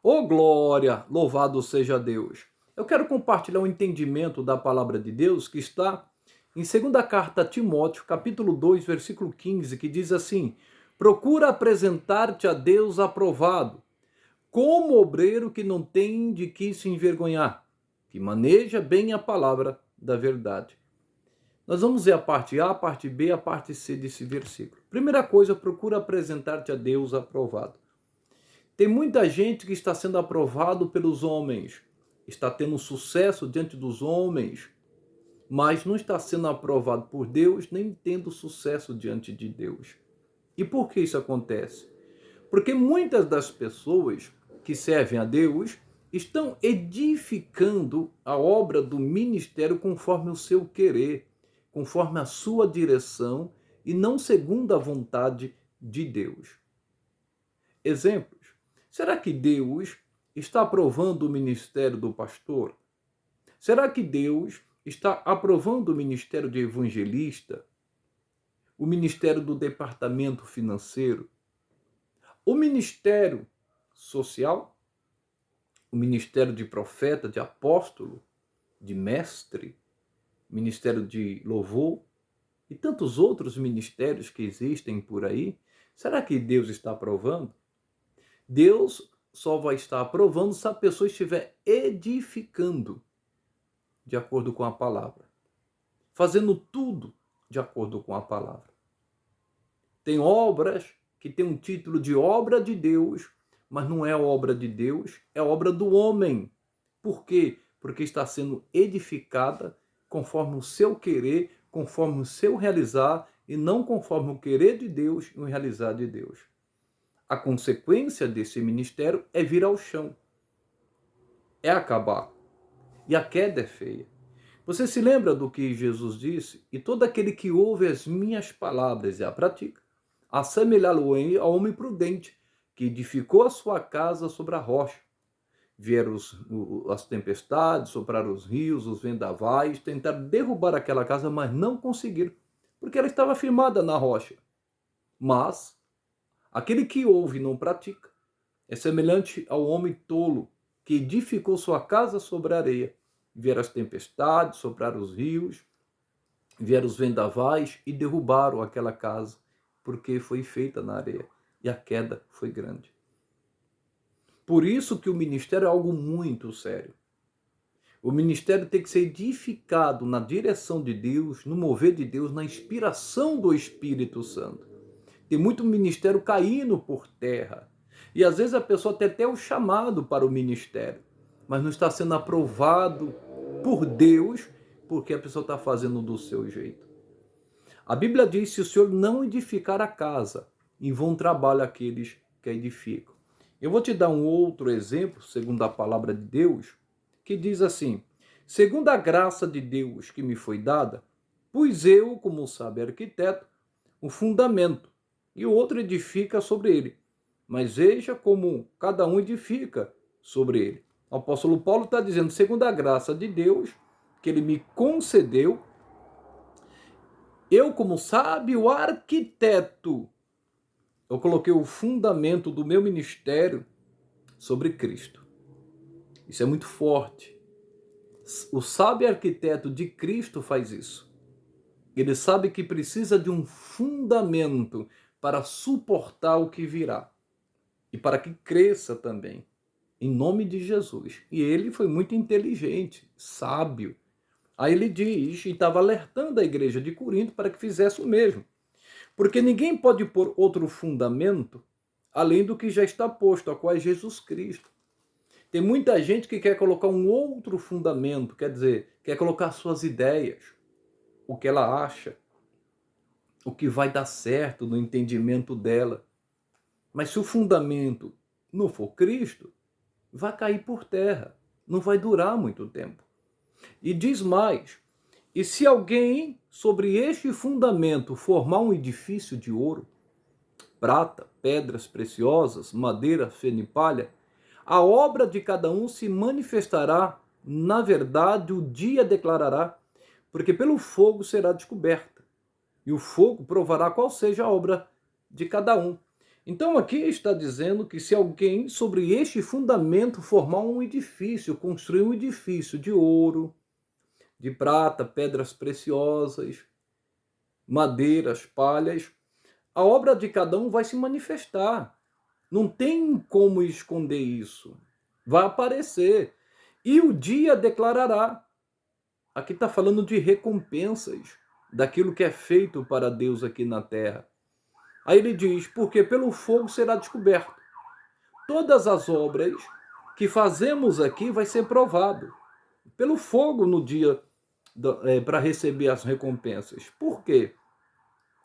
Ô glória, louvado seja Deus. Eu quero compartilhar um entendimento da palavra de Deus que está em segunda carta a Timóteo, capítulo 2, versículo 15, que diz assim: procura apresentar-te a Deus aprovado, como obreiro que não tem de que se envergonhar, que maneja bem a palavra da verdade. Nós vamos ver a parte A, a parte B e a parte C desse versículo. Primeira coisa, procura apresentar-te a Deus aprovado. Tem muita gente que está sendo aprovado pelos homens, está tendo sucesso diante dos homens, mas não está sendo aprovado por Deus, nem tendo sucesso diante de Deus. E por que isso acontece? Porque muitas das pessoas que servem a Deus estão edificando a obra do ministério conforme o seu querer, conforme a sua direção e não segundo a vontade de Deus. Exemplos. Será que Deus está aprovando o ministério do pastor? Será que Deus está aprovando o ministério de evangelista? O ministério do departamento financeiro? O ministério social? O ministério de profeta, de apóstolo, de mestre? Ministério de louvor? E tantos outros ministérios que existem por aí? Será que Deus está aprovando? Deus só vai estar aprovando se a pessoa estiver edificando de acordo com a palavra, fazendo tudo de acordo com a palavra. Tem obras que têm um título de obra de Deus, mas não é obra de Deus, é obra do homem. Por quê? Porque está sendo edificada conforme o seu querer, conforme o seu realizar, e não conforme o querer de Deus e o realizar de Deus. A consequência desse ministério é vir ao chão, é acabar. E a queda é feia. Você se lembra do que Jesus disse? E todo aquele que ouve as minhas palavras e a pratica, assemelhá-lo-ei ao homem prudente, que edificou a sua casa sobre a rocha. Vieram as tempestades, sopraram os rios, os vendavais, tentaram derrubar aquela casa, mas não conseguiram, porque ela estava firmada na rocha. Mas aquele que ouve e não pratica é semelhante ao homem tolo que edificou sua casa sobre a areia. Vieram as tempestades, sopraram os rios, vieram os vendavais e derrubaram aquela casa, porque foi feita na areia e a queda foi grande. Por isso que o ministério é algo muito sério. O ministério tem que ser edificado na direção de Deus, no mover de Deus, na inspiração do Espírito Santo. Tem muito ministério caindo por terra. E às vezes a pessoa tem até o chamado para o ministério, mas não está sendo aprovado por Deus, porque a pessoa está fazendo do seu jeito. A Bíblia diz: se o Senhor não edificar a casa, em vão trabalham aqueles que a edificam. Eu vou te dar um outro exemplo, segundo a palavra de Deus, que diz assim: segundo a graça de Deus que me foi dada, pus eu, como sábio arquiteto, um fundamento, e o outro edifica sobre ele. Mas veja como cada um edifica sobre ele. O apóstolo Paulo está dizendo: segundo a graça de Deus, que ele me concedeu, eu, como sábio arquiteto, eu coloquei o fundamento do meu ministério sobre Cristo. Isso é muito forte. O sábio arquiteto de Cristo faz isso. Ele sabe que precisa de um fundamento para suportar o que virá e para que cresça também, em nome de Jesus. E ele foi muito inteligente, sábio. Aí ele diz, e estava alertando a igreja de Corinto para que fizesse o mesmo. Porque ninguém pode pôr outro fundamento além do que já está posto, a qual é Jesus Cristo. Tem muita gente que quer colocar um outro fundamento, quer dizer, quer colocar suas ideias, o que ela acha, o que vai dar certo no entendimento dela. Mas se o fundamento não for Cristo, vai cair por terra, não vai durar muito tempo. E diz mais: e se alguém sobre este fundamento formar um edifício de ouro, prata, pedras preciosas, madeira, feno e palha, a obra de cada um se manifestará, na verdade o dia declarará, porque pelo fogo será descoberta, e o fogo provará qual seja a obra de cada um. Então aqui está dizendo que se alguém sobre este fundamento formar um edifício, construir um edifício de ouro, de prata, pedras preciosas, madeiras, palhas, a obra de cada um vai se manifestar. Não tem como esconder isso. Vai aparecer. E o dia declarará. Aqui está falando de recompensas, daquilo que é feito para Deus aqui na terra. Aí ele diz, porque pelo fogo será descoberto. Todas as obras que fazemos aqui vai ser provado. Pelo fogo no dia para receber as recompensas. Por quê?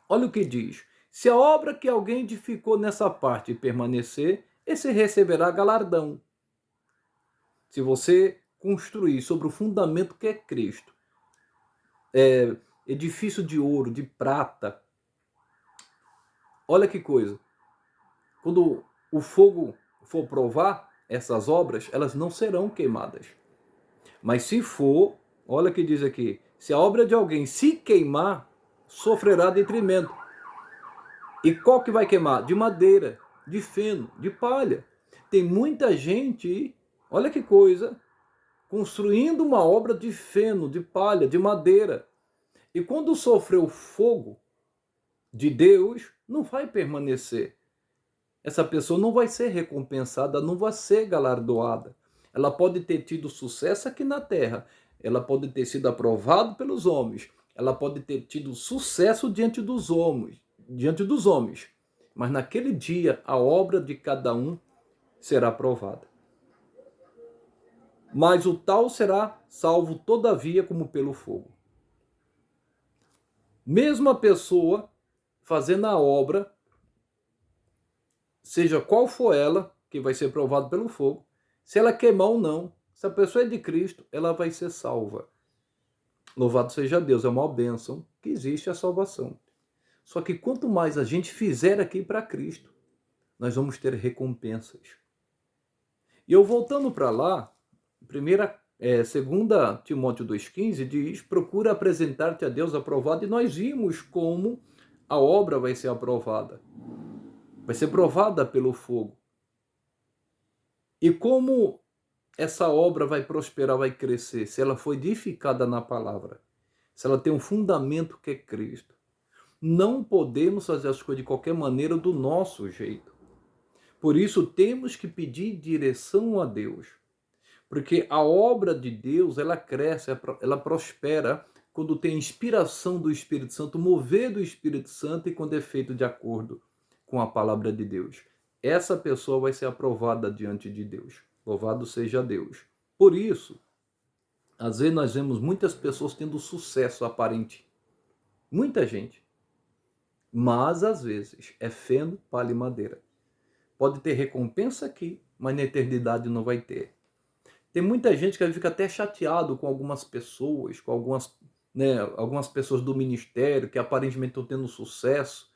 Olha o que diz. Se a obra que alguém edificou nessa parte permanecer, esse receberá galardão. Se você construir sobre o fundamento que é Cristo, edifício de ouro, de prata, olha que coisa. Quando o fogo for provar essas obras, elas não serão queimadas. Mas se for, olha o que diz aqui, se a obra de alguém se queimar, sofrerá detrimento. E qual que vai queimar? De madeira, de feno, de palha. Tem muita gente, olha que coisa, construindo uma obra de feno, de palha, de madeira. E quando sofrer o fogo de Deus, não vai permanecer. Essa pessoa não vai ser recompensada, não vai ser galardoada. Ela pode ter tido sucesso aqui na terra, ela pode ter sido aprovada pelos homens, ela pode ter tido sucesso diante dos homens, mas naquele dia a obra de cada um será provada. Mas o tal será salvo todavia como pelo fogo. Mesmo a pessoa fazendo a obra, seja qual for ela, que vai ser provado pelo fogo, se ela queimar ou não, se a pessoa é de Cristo, ela vai ser salva. Louvado seja Deus, é uma bênção que existe a salvação. Só que quanto mais a gente fizer aqui para Cristo, nós vamos ter recompensas. E eu voltando para lá, 2 Timóteo 2,15 diz, procura apresentar-te a Deus aprovado, e nós vimos como a obra vai ser aprovada. Vai ser provada pelo fogo. E como essa obra vai prosperar, vai crescer? Se ela foi edificada na palavra. Se ela tem um fundamento que é Cristo. Não podemos fazer as coisas de qualquer maneira do nosso jeito. Por isso temos que pedir direção a Deus. Porque a obra de Deus, ela cresce, ela prospera quando tem inspiração do Espírito Santo, mover do Espírito Santo e quando é feito de acordo com a palavra de Deus. Essa pessoa vai ser aprovada diante de Deus. Louvado seja Deus. Por isso, às vezes nós vemos muitas pessoas tendo sucesso aparente. Muita gente. Mas, às vezes, é feno, palha e madeira. Pode ter recompensa aqui, mas na eternidade não vai ter. Tem muita gente que fica até chateado com algumas pessoas, com algumas pessoas do ministério que aparentemente estão tendo sucesso.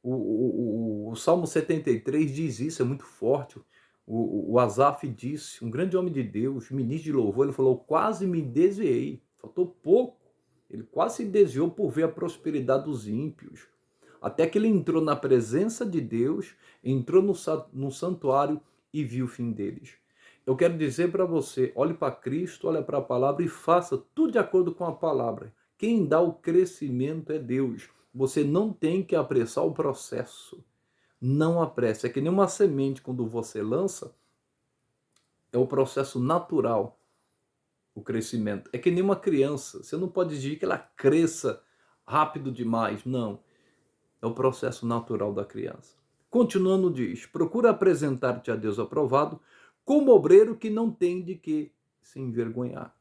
O Salmo 73 diz isso, é muito forte. O Asaf disse, um grande homem de Deus, ministro de louvor, ele falou, quase me desviei, faltou pouco. Ele quase se desviou por ver a prosperidade dos ímpios. Até que ele entrou na presença de Deus, entrou no santuário e viu o fim deles. Eu quero dizer para você, olhe para Cristo, olhe para a palavra e faça tudo de acordo com a palavra. Quem dá o crescimento é Deus. Você não tem que apressar o processo. Não apresse. É que nem uma semente, quando você lança, é o processo natural, o crescimento. É que nem uma criança. Você não pode exigir que ela cresça rápido demais. Não. É o processo natural da criança. Continuando diz, procura apresentar-te a Deus aprovado, como obreiro que não tem de que se envergonhar.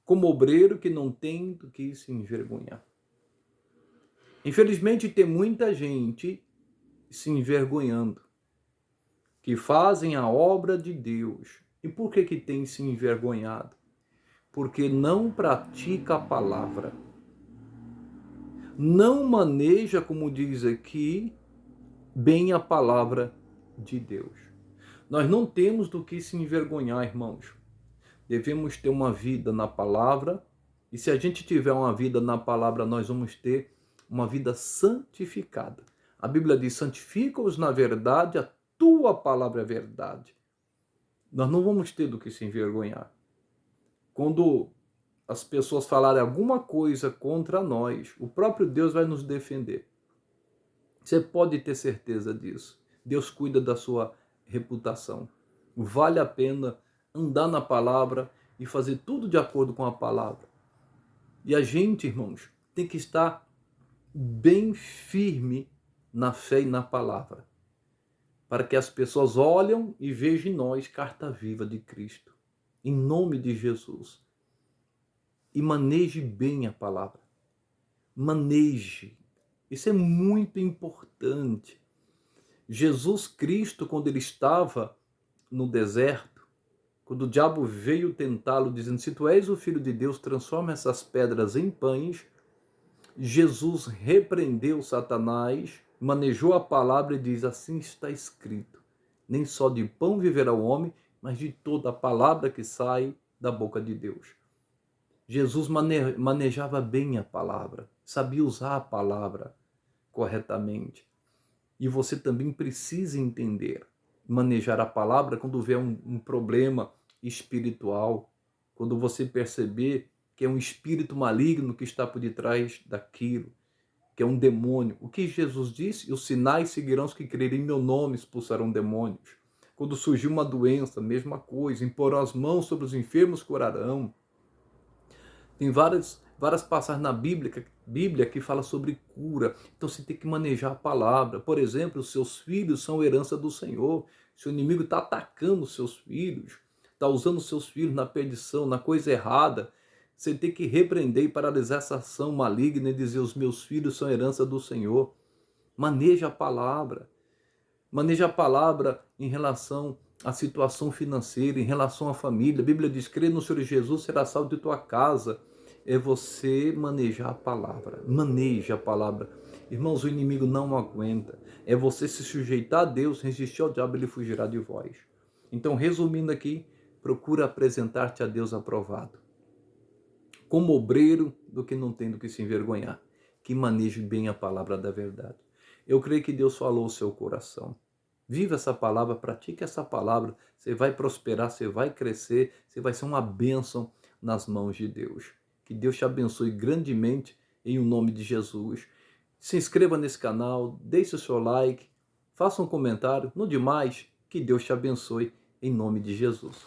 Como obreiro que não tem do que se envergonhar. Infelizmente tem muita gente se envergonhando, que fazem a obra de Deus. E por que tem se envergonhado? Porque não pratica a palavra. Não maneja, como diz aqui, bem a palavra de Deus. Nós não temos do que se envergonhar, irmãos. Devemos ter uma vida na palavra, e se a gente tiver uma vida na palavra, nós vamos ter uma vida santificada. A Bíblia diz: santifica-os na verdade, a tua palavra é verdade. Nós não vamos ter do que se envergonhar. Quando as pessoas falarem alguma coisa contra nós, o próprio Deus vai nos defender. Você pode ter certeza disso. Deus cuida da sua reputação. Vale a pena andar na palavra e fazer tudo de acordo com a palavra. E a gente, irmãos, tem que estar bem firme na fé e na palavra, para que as pessoas olhem e vejam em nós carta viva de Cristo, em nome de Jesus. E maneje bem a palavra. Maneje. Isso é muito importante. Jesus Cristo, quando ele estava no deserto, quando o diabo veio tentá-lo, dizendo: se tu és o Filho de Deus, transforma essas pedras em pães, Jesus repreendeu Satanás, manejou a palavra e diz: assim está escrito, nem só de pão viverá o homem, mas de toda a palavra que sai da boca de Deus. Jesus manejava bem a palavra, sabia usar a palavra corretamente. E você também precisa entender, manejar a palavra quando vê um problema espiritual, quando você perceber que é um espírito maligno que está por detrás daquilo, que é um demônio. O que Jesus disse? Os sinais seguirão os que crerem em meu nome, expulsarão demônios. Quando surgiu uma doença, mesma coisa, imporão as mãos sobre os enfermos, curarão. Tem várias passagens na Bíblia que fala sobre cura. Então você tem que manejar a palavra. Por exemplo, os seus filhos são herança do Senhor. Se o inimigo está atacando os seus filhos, está usando os seus filhos na perdição, na coisa errada, você tem que repreender e paralisar essa ação maligna e dizer: os meus filhos são herança do Senhor. Maneja a palavra. Maneja a palavra em relação à situação financeira, em relação à família. A Bíblia diz: crê no Senhor Jesus, será salvo de tua casa. É você manejar a palavra. Maneja a palavra. Irmãos, o inimigo não aguenta. É você se sujeitar a Deus, resistir ao diabo, ele fugirá de vós. Então, resumindo aqui, procura apresentar-te a Deus aprovado, como obreiro do que não tem do que se envergonhar, que maneje bem a palavra da verdade. Eu creio que Deus falou ao seu coração. Viva essa palavra, pratique essa palavra, você vai prosperar, você vai crescer, você vai ser uma bênção nas mãos de Deus. Que Deus te abençoe grandemente em o nome de Jesus. Se inscreva nesse canal, deixe o seu like, faça um comentário. No demais, que Deus te abençoe em nome de Jesus.